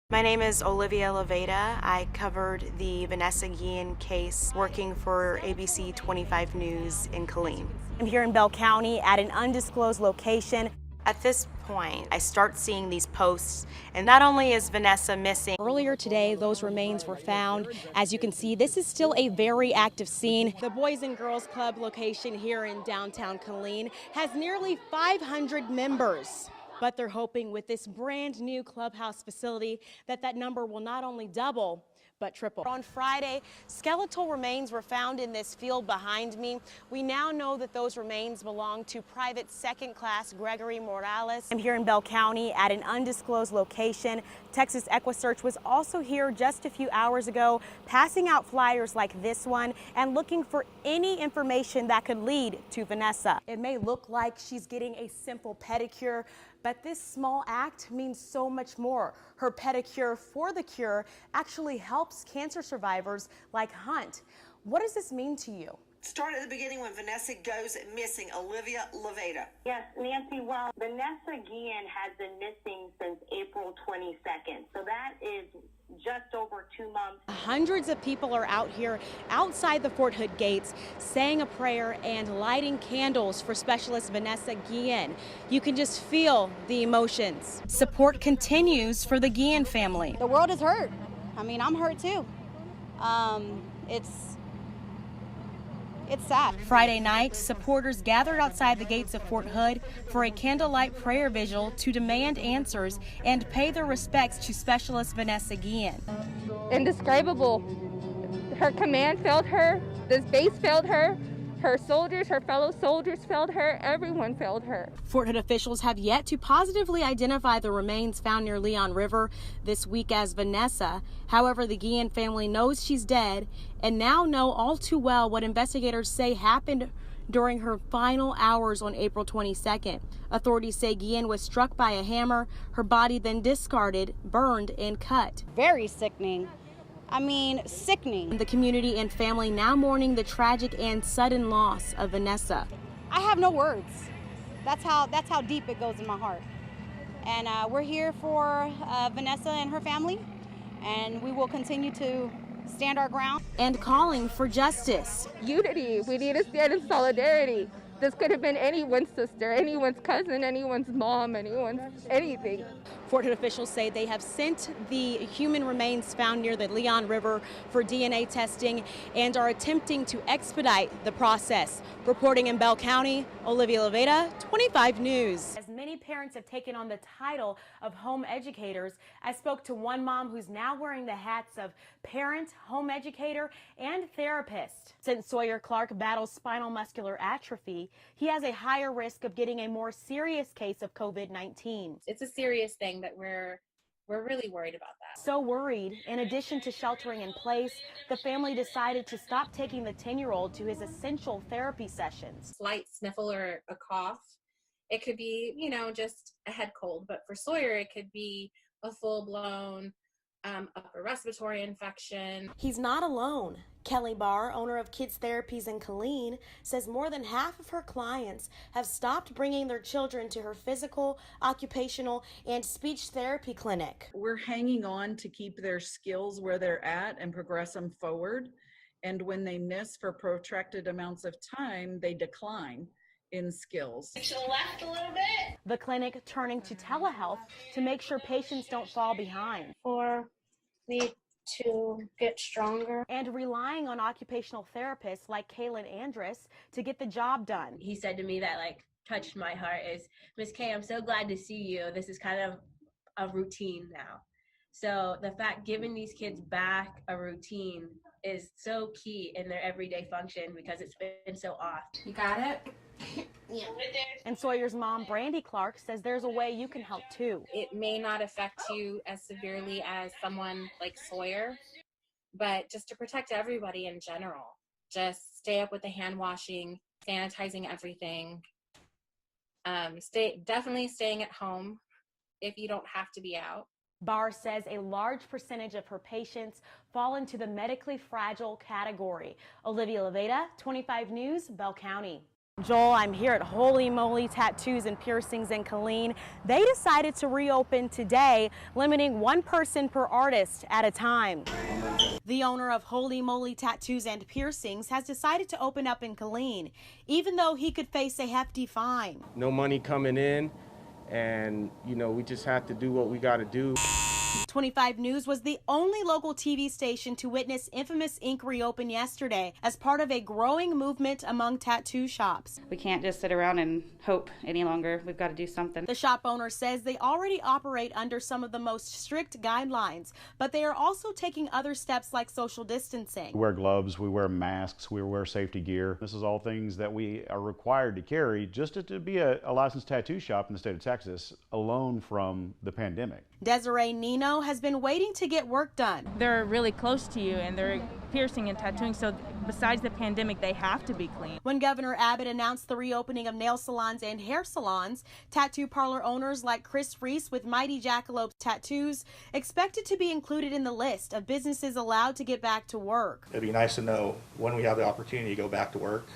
My name is Olivia Levada. I covered the Vanessa Guillen case working for ABC 25 News in Killeen. I'm here in Bell County at an undisclosed location. At this point, I start seeing these posts, and not only is Vanessa missing. Earlier today, those remains were found. As you can see, this is still a very active scene. The Boys and Girls Club location here in downtown Killeen has nearly 500 members. But they're hoping with this brand new clubhouse facility that number will not only double, but triple. On Friday, skeletal remains were found in this field behind me. We now know that those remains belong to Private Second Class Gregory Morales. I'm here in Bell County at an undisclosed location. Texas EquiSearch was also here just a few hours ago, passing out flyers like this one and looking for any information that could lead to Vanessa. It may look like she's getting a simple pedicure, but this small act means so much more. Her pedicure for the cure actually helps cancer survivors like Hunt. What does this mean to you? Start at the beginning when Vanessa goes missing. Olivia Levada. Yes, Nancy, well, Vanessa Guillen has been missing since April 22nd, so that is just over 2 months. Hundreds of people are out here outside the Fort Hood gates saying a prayer and lighting candles for specialist Vanessa Guillen. You can just feel the emotions. Support continues for the Guillen family. The world is hurt. I mean, I'm hurt too. It's sad. Friday night, supporters gathered outside the gates of Fort Hood for a candlelight prayer vigil to demand answers and pay their respects to specialist Vanessa Guillen. Indescribable. Her command failed her, this base failed her, her soldiers, her fellow soldiers failed her, everyone failed her. Fort Hood officials have yet to positively identify the remains found near Leon River this week as Vanessa. However, the Guillen family knows she's dead and now know all too well what investigators say happened during her final hours on April 22nd. Authorities say Guillen was struck by a hammer, her body then discarded, burned, and cut. Very sickening. I mean, sickening. The community and family now mourning the tragic and sudden loss of Vanessa. I have no words. That's how deep it goes in my heart. And we're here for Vanessa and her family, and we will continue to stand our ground. And calling for justice. Unity, we need to stand in solidarity. This could have been anyone's sister, anyone's cousin, anyone's mom, anyone's anything. Fort Hood officials say they have sent the human remains found near the Leon River for DNA testing and are attempting to expedite the process. Reporting in Bell County, Olivia Levada, 25 News. As many parents have taken on the title of home educators, I spoke to one mom who's now wearing the hats of parent, home educator, and therapist. Since Sawyer Clark battles spinal muscular atrophy, he has a higher risk of getting a more serious case of COVID-19. It's a serious thing that we're really worried about that. So worried, in addition to sheltering in place, the family decided to stop taking the 10-year-old to his essential therapy sessions. Slight sniffle or a cough. It could be, just a head cold, but for Sawyer, it could be a full-blown upper respiratory infection. He's not alone. Kelly Barr, owner of Kids Therapies in Killeen, says more than half of her clients have stopped bringing their children to her physical, occupational, and speech therapy clinic. We're hanging on to keep their skills where they're at and progress them forward. And when they miss for protracted amounts of time, they decline in skills. To the left a little bit. The clinic turning to telehealth to make sure patients don't fall behind. For me to get stronger. And relying on occupational therapists like Kaylin Andrus to get the job done. He said to me that touched my heart is, Miss K, I'm so glad to see you. This is kind of a routine now. So the fact giving these kids back a routine is so key in their everyday function because it's been so off. You got it? Yeah. And Sawyer's mom, Brandy Clark, says there's a way you can help too. It may not affect you as severely as someone like Sawyer, but just to protect everybody in general, just stay up with the hand washing, sanitizing everything. Definitely staying at home if you don't have to be out. Barr says a large percentage of her patients fall into the medically fragile category. Olivia Levada, 25 News, Bell County. Joel, I'm here at Holy Moly Tattoos and Piercings in Killeen. They decided to reopen today, limiting one person per artist at a time. The owner of Holy Moly Tattoos and Piercings has decided to open up in Killeen, even though he could face a hefty fine. No money coming in, and we just have to do what we got to do. 25 News was the only local TV station to witness Infamous Inc. reopen yesterday as part of a growing movement among tattoo shops. We can't just sit around and hope any longer. We've got to do something. The shop owner says they already operate under some of the most strict guidelines, but they are also taking other steps like social distancing. We wear gloves, we wear masks, we wear safety gear. This is all things that we are required to carry just to be a licensed tattoo shop in the state of Texas, alone from the pandemic. Desiree Nino has been waiting to get work done. They're really close to you and they're piercing and tattooing, so besides the pandemic, they have to be clean. When Governor Abbott announced the reopening of nail salons and hair salons, tattoo parlor owners like Chris Reese with Mighty Jackalope Tattoos expected to be included in the list of businesses allowed to get back to work. It'd be nice to know when we have the opportunity to go back to work,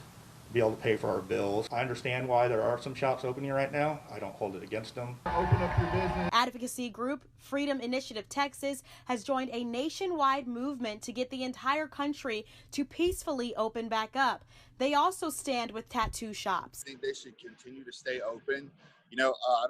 be able to pay for our bills. I understand why there are some shops opening right now. I don't hold it against them. Open up your business. Advocacy group Freedom Initiative Texas has joined a nationwide movement to get the entire country to peacefully open back up. They also stand with tattoo shops. I think they should continue to stay open. I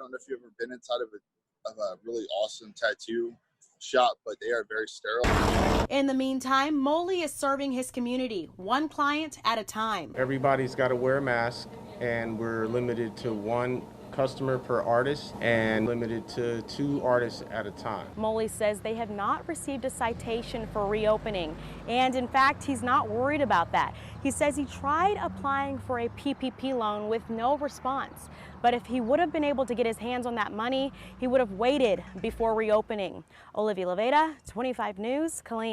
don't know if you've ever been inside of a really awesome tattoo shop, but they are very sterile. In the meantime, Moly is serving his community, one client at a time. Everybody's got to wear a mask, and we're limited to one customer per artist and limited to 2 artists at a time. Moly says they have not received a citation for reopening, and in fact, he's not worried about that. He says he tried applying for a PPP loan with no response, but if he would have been able to get his hands on that money, he would have waited before reopening. Olivia Levada, 25 News, Killeen.